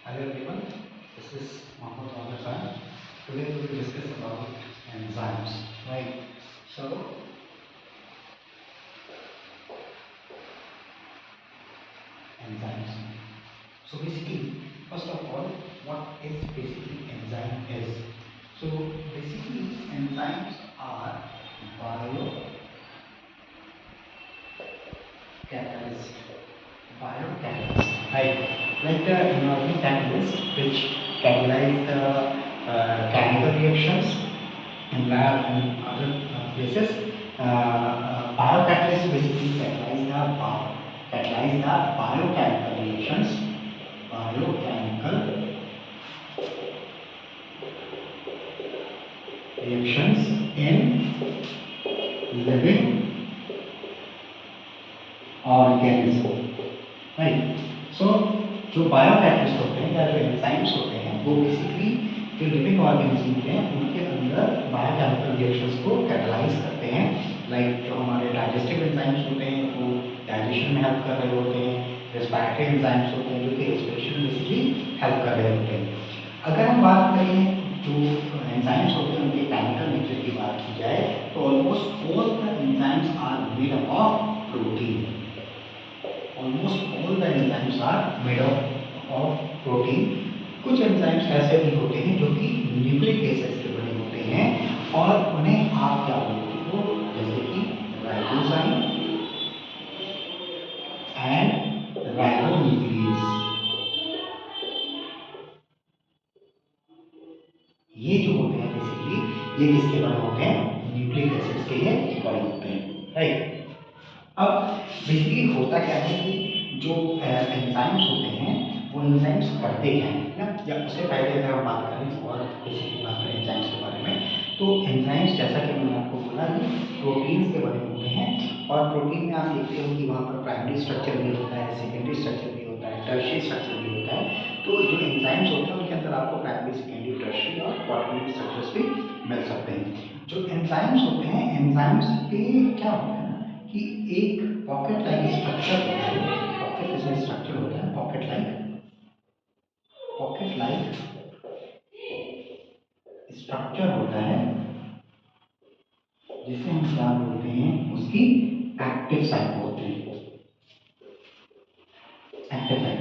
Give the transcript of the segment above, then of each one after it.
Hello everyone, this is Mohammed Amir Khan. Today we will discuss about enzymes, right? So, enzymes. So basically, first of all, what is basically enzyme is? So basically, enzymes are biocatalyst, biocatalyst, right? Like the inorganic catalyst which catalyze the chemical reactions in lab and other places. Biocatalysts basically catalyze the biochemical reactions, biochemical reactions in living organism, right. So जो biocatalyst होते हैं या जो enzymes होते हैं वो basically जो living organism हैं उनके अंदर बायोकेमिकल रिएक्शंस को कैटलाइज करते हैं. लाइक जो हमारे डाइजेस्टिव एंजाइम्स होते हैं वो डाइजेशन में हेल्प कर रहे होते हैं. रेस्पिरेटरी एंजाइम्स होते हैं जो कि रेस्पिरेशन में बेसिकली हेल्प कर रहे होते हैं. अगर हम बात करें जो एंजाइम्स होते हैं उनके केमिकल नेचर की बात की जाए तो almost all the enzymes are made up of protein. Almost all the enzymes are made of protein. कुछ एंजाइम्स ऐसे भी होते हैं जो कि न्यूक्लिक एसिड से बने होते हैं और उन्हें आप क्या बोलते हो, जैसे कि राइबोजाइम एंड राइबोन्यूक्लियस. ये जो होते हैं बेसिकली ये किसके बने होते हैं, न्यूक्लिक एसिड्स के ये बने होते हैं, राइट. अब बेसिकली होता क्या है कि जो एंजाइम्स होते हैं वो एंजाइम्स करते क्या हैं ना, या उससे पहले अगर हम बात करें और बेसिकली बात करें एंजाइम्स के बारे में तो एंजाइम्स जैसा कि मैंने आपको बोला कि प्रोटीन्स के बने होते हैं और प्रोटीन में आप देखते हो कि वहाँ पर प्राइमरी स्ट्रक्चर भी होता है, सेकेंडरी स्ट्रक्चर भी होता है, टर्शियरी स्ट्रक्चर भी होता है. तो जो एंजाइम्स होते हैं उनके अंदर आपको प्राइमरी, सेकेंडरी, टर्शियरी और क्वाटरनरी स्ट्रक्चर्स भी मिल सकते हैं. जो एंजाइम्स होते हैं एंजाइम्स पे क्या होता है कि एक पॉकेट लाइक स्ट्रक्चर होता है. पॉकेट जैसा स्ट्रक्चर होता है, पॉकेट लाइक स्ट्रक्चर होता है जिसे हम क्या बोलते हैं, उसकी एक्टिव साइट बोलते हैं, एक्टिव साइट.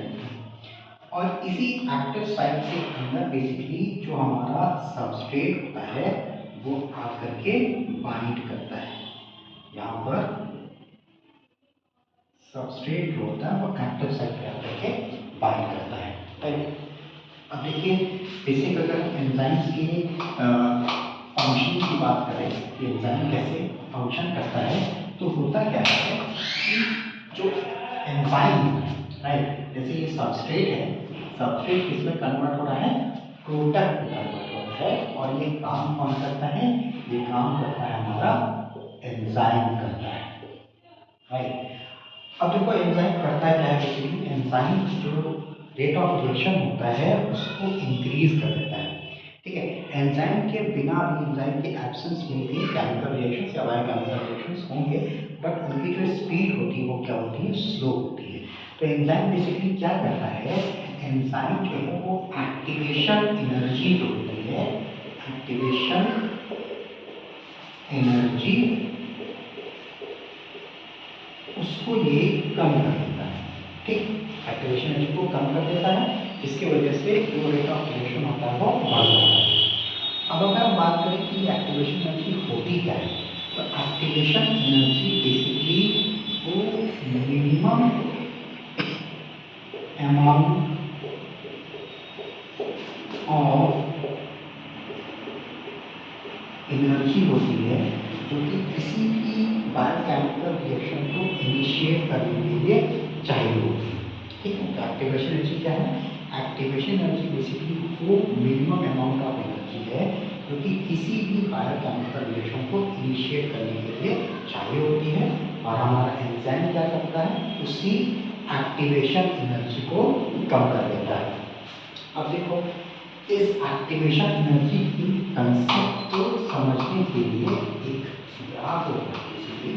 और इसी एक्टिव साइट के अंदर बेसिकली जो हमारा सबस्ट्रेट होता है वो आकर के बाइंड करता है. यहाँ पर सबस्ट्रेट जो होता है वो एक्टिव साइट पे आकर के बाइंड करता है, राइट. अब देखिए बेसिक अगर हम एंजाइम्स के फंक्शन की बात करें कि एंजाइम कैसे फंक्शन करता है तो होता क्या है कि जो एंजाइम, राइट, जैसे ये सबस्ट्रेट है, सबस्ट्रेट किसमें कन्वर्ट हो रहा है, प्रोडक्ट में कन्वर्ट हो रहा है और ये काम कौन करता है, ये काम करता है हमारा एंजाइम करता है, राइट. अब देखो एंजाइम करता है क्या है, बेसिकली एंजाइम जो रेट ऑफ रिएक्शन होता है उसको इंक्रीज कर देता है, ठीक है. एंजाइम के बिना भी, एंजाइम के एब्सेंस में भी केमिकल रिएक्शंस या बायोकेमिकल रिएक्शंस होंगे बट उनकी जो स्पीड होती है वो क्या होती है, स्लो होती है. तो एंजाइम बेसिकली क्या करता है, एंजाइम जो है वो एक्टिवेशन एनर्जी जो होती है, एक्टिवेशन एनर्जी उसको ये कम कर देता है, ठीक. एक्टिवेशन एनर्जी को कम कर देता है जिसकी वजह से जो रेट ऑफ रिएक्शन होता है वो बढ़ जाता है. अब अगर हम बात करें कि एक्टिवेशन एनर्जी होती क्या है तो एक्टिवेशन एनर्जी बेसिकली वो मिनिमम अमाउंट ऑफ एनर्जी होती है जो कि किसी भी बायोकेमिकल रिएक्शन को इनिशिएट करने के लिए चाहिए होती है, ठीक है. तो एक्टिवेशन एनर्जी क्या है, एक्टिवेशन एनर्जी बेसिकली वो मिनिमम अमाउंट ऑफ एनर्जी है जो कि किसी भी बायोकेमिकल रिएक्शन को इनिशिएट करने के लिए चाहिए होती है और हमारा एंजाइम क्या करता है, उसी एक्टिवेशन एनर्जी को कम कर देता है. अब देखो इस एक्टिवेशन एनर्जी की कंसेप्ट को समझने के लिए एक ग्राफ होता है बेसिकली.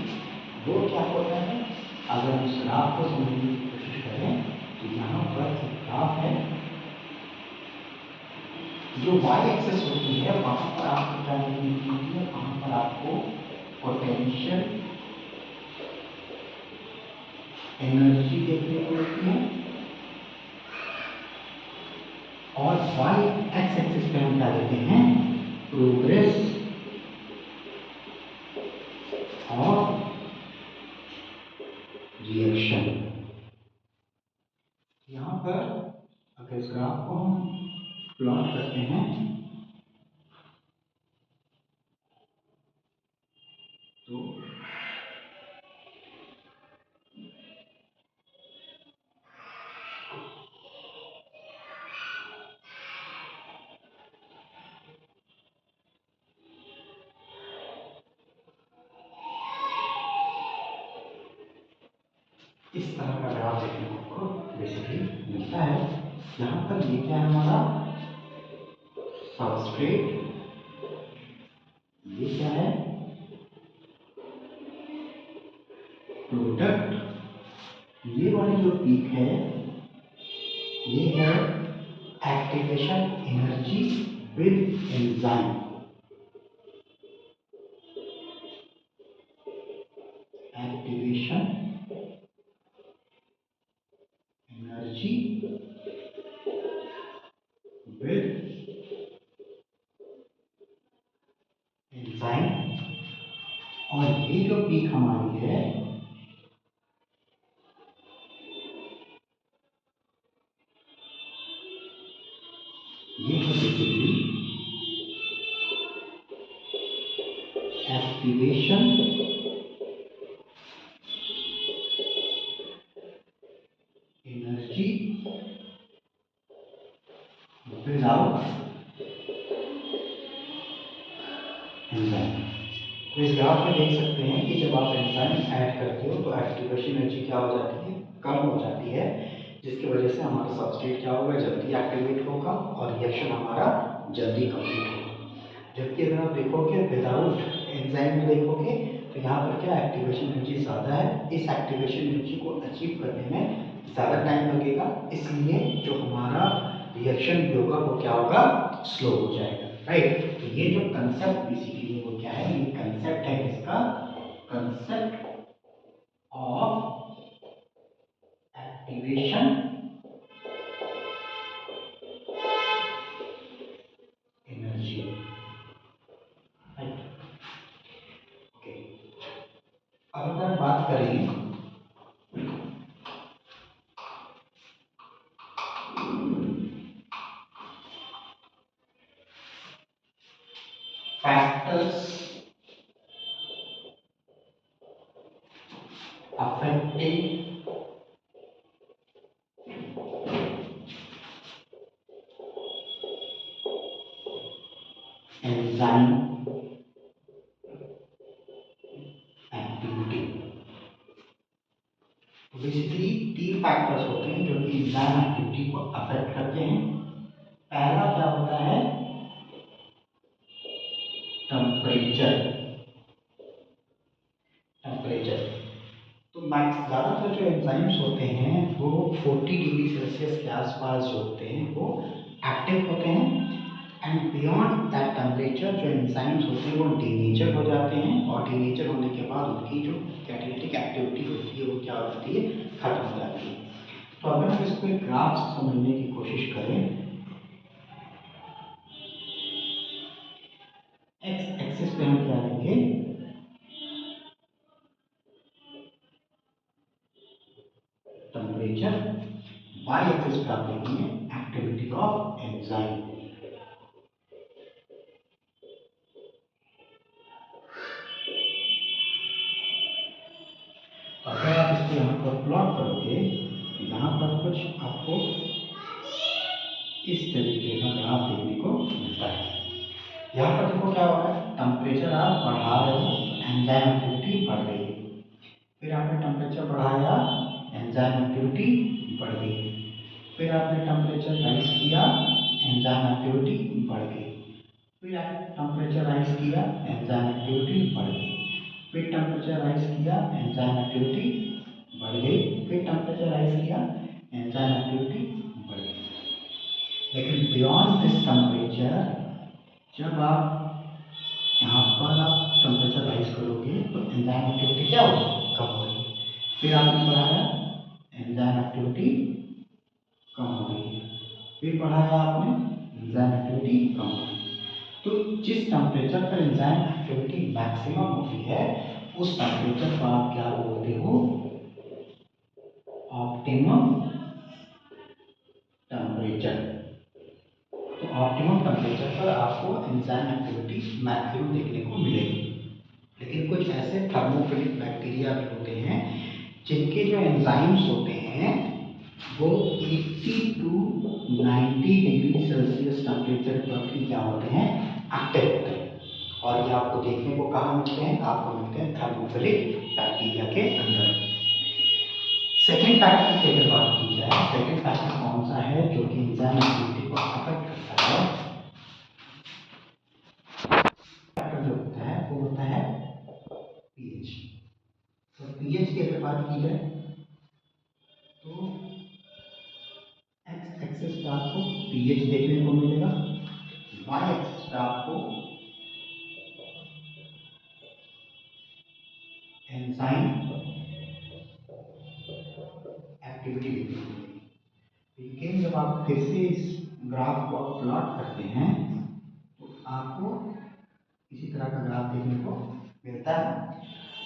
वो क्या होता है, अगर हम इस ग्राफ को समझने की कोशिश करें तो यहाँ पर एक ग्राफ है जो वाई एक्सेस होती है वहां पर आपको क्या देखने को मिलती है, वहां पर आपको पोटेंशियल एनर्जी देखने को मिलती है, और वाई एक्स एक्सिस पे हम क्या देते हैं, प्रोग्रेस और रिएक्शन। यहां पर अगर इस ग्राफ को हम प्लॉट करते हैं तो इस तरह का ग्राफ देखने को बेसिकली मिलता है। यहाँ पर ये क्या है हमारा सबस्ट्रेट, ये क्या है प्रोडक्ट, ये वाली जो पीक है ये है activation energy with enzyme, activation energy with enzyme. और ये जो पीक हमारी है ये है basically activation energy without enzyme. तो इस ग्राफ में देख सकते हैं कि जब आप एंजाइम ऐड करते हो तो एक्टिवेशन एनर्जी क्या हो जाती है, कम हो जाती है, जिसकी वजह से हमारा सबस्ट्रेट क्या होगा, जल्दी एक्टिवेट होगा और रिएक्शन हमारा जल्दी कंप्लीट होगा। जबकि अगर आप देखोगे विदाउट एंजाइम में देखोगे तो यहाँ पर क्या एक्टिवेशन एनर्जी ज़्यादा है, इस एक्टिवेशन एनर्जी को अचीव करने में ज़्यादा टाइम लगेगा, इसलिए जो हमारा रिएक्शन भी होगा वो क्या होगा, स्लो हो जाएगा, राइट। तो ये जो कंसेप्ट बेसिकली वो क्या है, ये कंसेप्ट है किसका, concept of activation energy, right. Okay, अब अगर बात करें factors affecting enzyme activity। तो बेसिकली 3 फैक्टर्स होते हैं जो कि एंजाइम एक्टिविटी को अफेक्ट करते हैं। पहला क्या होता है, टेम्परेचर। टेम्परेचर तो मैक्स ज़्यादातर जो एंजाइम्स होते हैं वो 40 डिग्री सेल्सियस के आसपास जो होते हैं वो एक्टिव होते हैं, एंड बियॉन्ड दैट टेम्परेचर जो एंजाइम्स होते हैं वो डीनेचर हो जाते हैं, और डीनेचर होने के बाद उनकी जो कैटालिटिक एक्टिविटी होती है वो क्या हो जाती है, खत्म हो जाती है। तो अगर हम इसको एक ग्राफ से समझने की कोशिश करें, एक्स एक्सिस पे हम क्या लेंगे, टेम्परेचर, वाई एक्सिस पे आप लेंगे एक्टिविटी ऑफ एंजाइम। अगर आप इसको यहाँ पर प्लॉट करोगे तो यहाँ पर कुछ आपको इस तरीके का ग्राफ देखने को मिलता है। यहाँ पर देखो क्या हो रहा है, टेम्परेचर आप बढ़ा रहे हो तो एंजाइम एक्टिविटी बढ़ रही है, फिर आपने टेम्परेचर बढ़ाया एंजाइम एक्टिविटी बढ़ गई, फिर आपने टेम्परेचर राइज किया एंजाइम एक्टिविटी बढ़ गई, फिर आपने टेम्परेचर राइज किया एंजाइम एक्टिविटी बढ़ गई, फिर टेम्परेचर राइज किया एंजाइम एक्टिविटी बढ़ गई, फिर टेम्परेचर राइज किया एंजाइम एक्टिविटी बढ़ गई। लेकिन बियॉन्ड दिस टेम्परेचर, जब आप यहाँ पर आप टेम्परेचर राइज करोगे तो एंजाइम एक्टिविटी क्या होगी, कम होगी। फिर आपने पढ़ाया एंजाइम एक्टिविटी कम हो गई है, फिर पढ़ाया आपने एंजाइम एक्टिविटी कम हो गई। तो जिस टेम्परेचर पर एंजाइम एक्टिविटी मैक्सिमम होती है उस टेम्परेचर को आप क्या बोलते हो, ऑप्टिमम टेम्परेचर। तो ऑप्टिमम टेम्परेचर पर आपको एंजाइम एक्टिविटी मैक्सिमम देखने को मिलेगी। लेकिन कुछ ऐसे थर्मोफिलिक बैक्टीरिया भी होते हैं जिनके जो एंजाइम्स होते हैं वो 80 टू 90 डिग्री सेल्सियस टेम्परेचर पर भी क्या होते हैं, एक्टिव होते हैं। और ये आपको देखने को कहाँ मिलते हैं, आपको मिलते हैं थर्मोफिलिक बैक्टीरिया के अंदर। सेकेंड फैक्टर की अगर बात की जाए, सेकेंड फैक्टर कौन सा है जो कि एंजाइम एक्टिविटी को अफेक्ट करता है, फैक्टर जो होता है वो होता है पीएच। तो पीएच की अगर बात की जाए तो एक्स एक्सिस पे आपको पीएच देखने को मिलेगा, वाई एक्सिस पे आपको एंजाइम एक्टिविटी देखने को मिलेगी। लेकिन जब आप फिर से इस ग्राफ को आप प्लॉट करते हैं तो आपको इसी तरह का ग्राफ देखने को मिलता है।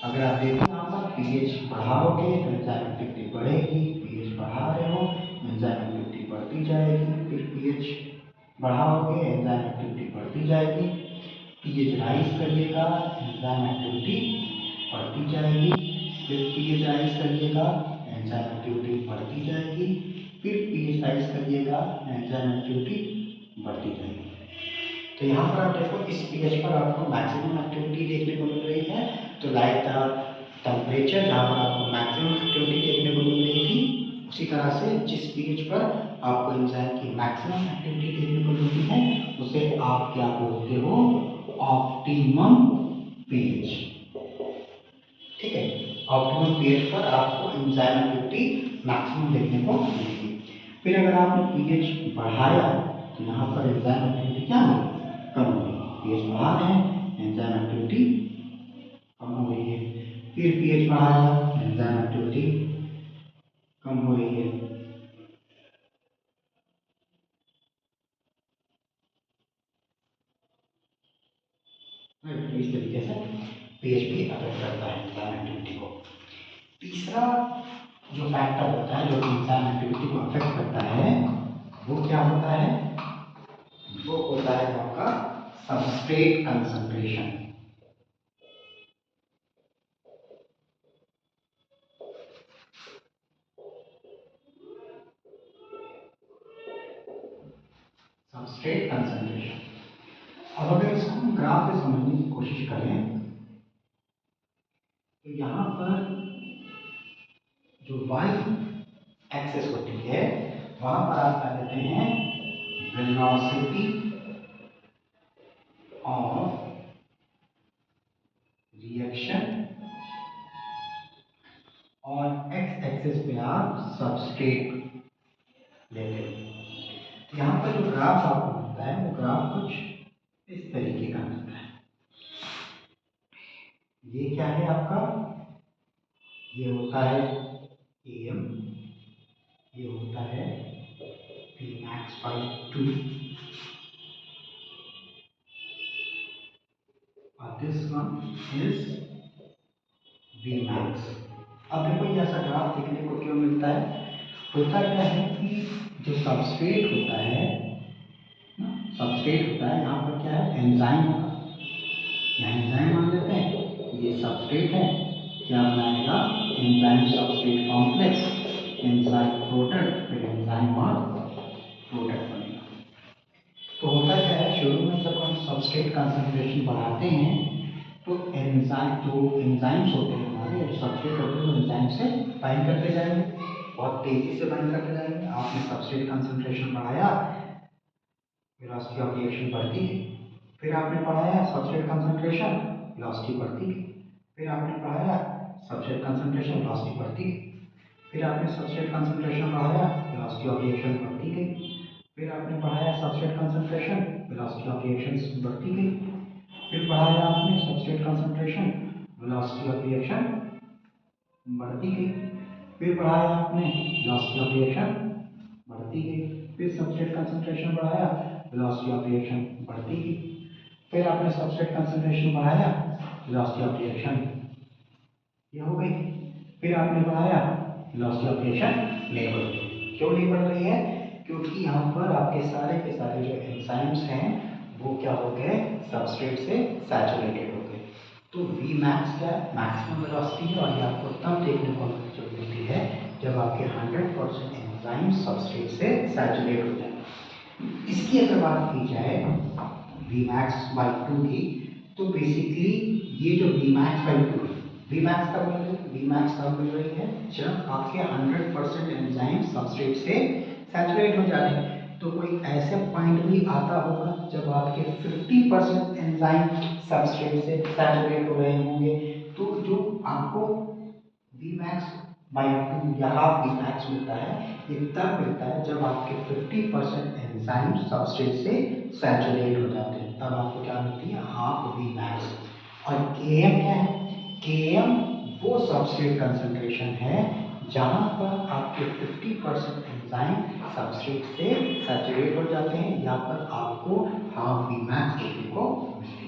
अगर आप देखें यहाँ पर पीएच बढ़ाओगे तो एंजाइम एक्टिविटी बढ़ेगी, पीएच बढ़ा रहे हो एंजाइम एक्टिविटी बढ़ती जाएगी, फिर पीएच बढ़ाओगे एंजाइम एक्टिविटी बढ़ती जाएगी, पीएच राइज करिएगा एंजाइम एक्टिविटी बढ़ती जाएगी, फिर पीएच राइज करिएगा एंजाइम एक्टिविटी बढ़ती जाएगी, फिर पीएच राइज करिएगा एंजाइम एक्टिविटी बढ़ती जाएगी। तो यहाँ पर आप देखो इस पीएच पर आपको मैक्सिमम एक्टिविटी देखने को मिल रही है। तो लाइक द टेम्परेचर जहाँ पर आपको मैक्सिमम एक्टिविटी देखने को मिल रही थी, उसी तरह से जिस पीएच पर आपको एंजाइम की मैक्सिमम एक्टिविटी देखने को मिलती है उसे आप क्या बोलते हो, ऑप्टिमम पीएच। ठीक है, ऑप्टिमम पीएच पर आपको एंजाइम एक्टिविटी मैक्सिमम देखने को मिलेगी। फिर अगर आपने पीएच बढ़ाया तो यहाँ पर एंजाइम एक्टिविटी क्या होगी, कम होगी। पीएच बढ़ा रहे हैं एंजाइम एक्टिविटी कम हो रही है, फिर पीएच बढ़ाया एंजाइम एक्टिविटी कम हो रही है। तो इस तरीके से पीएच भी अफेक्ट करता है एंजाइम एक्टिविटी को। तीसरा जो फैक्टर होता है जो एंजाइम एक्टिविटी को अफेक्ट करता है वो क्या होता है, वो होता है आपका सबस्ट्रेट कंसंट्रेशन। Substrate concentration. अब अगर इसको हम ग्राफ से समझने की कोशिश करें तो यहाँ पर जो y एक्सेस होती है वहां पर आप क्या लेते हैं, वेलोसिटी ऑफ रिएक्शन, और x एक्सेस पे आप सबस्ट्रेट लेते हैं। तो यहाँ पर जो ग्राफ आपको मिलता है वो ग्राफ कुछ इस तरीके का मिलता है। ये क्या है आपका, ये होता है AM, ये होता है Pmax/2 और दिस वन इज Vmax। अब देखो ये ऐसा ग्राफ देखने को क्यों मिलता है, होता क्या है कि जो सबस्ट्रेट होता है ना, सबस्ट्रेट होता है यहाँ पर क्या है, एंजाइम होगा, यहाँ एंजाइम मान लेते हैं, ये सबस्ट्रेट है, क्या बनाएगा enzyme substrate complex, enzyme product, फिर एंजाइम और प्रोडक्ट बनेगा। तो होता क्या है, शुरू में जब हम सबस्ट्रेट कंसंट्रेशन बढ़ाते हैं तो एंजाइम जो एंजाइम्स होते हैं हमारे सबस्ट्रेट होते हैं वो एंजाइम से बाइंड करते जाएंगे, बहुत तेजी से बाइंड करते जाएंगे। आपने सबस्ट्रेट कंसंट्रेशन बढ़ाया, वेलोसिटी ऑफ रिएक्शन बढ़ती गई, फिर आपने पढ़ाया सबस्ट्रेट कंसंट्रेशन, वेलोसिटी बढ़ती गई, फिर आपने पढ़ाया सबस्ट्रेट कंसंट्रेशन, वेलोसिटी बढ़ती गई, फिर आपने सबस्ट्रेट कंसंट्रेशन बढ़ाया, वेलोसिटी ऑफ रिएक्शन बढ़ती गई, फिर आपने पढ़ाया substrate concentration, velocity of reactions बढ़ती गई। फिर पढ़ाया आपने substrate concentration, velocity of reaction बढ़ती गई। फिर पढ़ाया आपने वेलोसिटी ऑफ रिएक्शन बढ़ती गई। फिर सबस्ट्रेट कंसंट्रेशन बढ़ाया, वेलोसिटी ऑफ रिएक्शन बढ़ती गई। फिर आपने सबस्ट्रेट कंसंट्रेशन बढ़ाया, वेलोसिटी ऑफ रिएक्शन ये हो गई। फिर आपने बढ़ाया, वेलोसिटी ऑफ रिएक्शन नहीं बढ़ रही। क्यों नहीं बढ़ रही है? क्योंकि यहाँ पर आपके सारे के सारे जो एंजाइम्स हैं वो क्या हो गए, सबस्ट्रेट से सैचुरेटेड हो गए। तो वी मैक्स क्या है, मैक्सिमम वेलोसिटी है, और ये आपको तब देखने को मिलती है जब आपके 100% एंजाइम सबस्ट्रेट से सैचुरेट हो जाए। इसकी अगर बात की जाए Vmax by 2 की, तो बेसिकली ये जो Vmax by 2 है, Vmax कब मिल रही है? Vmax कब मिल रही है? जब आपके 100% एंजाइम सबस्ट्रेट से सैचुरेट हो जाते हैं। तो कोई ऐसे पॉइंट भी आता होगा जब आपके 50% एंजाइम सबस्ट्रेट से सैचुरेट हो रहे होंगे, तो जो आपको Vmax by 2 या हाफ Vmax मिलता है, ये तब मिलता है जब आपके 50% एंजाइम सबस्ट्रेट से सैचुरेट हो जाते हैं, तब आपको क्या मिलती है, हाफ Vmax। और Km क्या है? Km वो सबस्ट्रेट कंसंट्रेशन है जहां पर आपके 50% एंजाइम सबस्ट्रेट से सैचुरेट हो जाते हैं, या पर आपको हाफ Vmax देखने को मिलता है।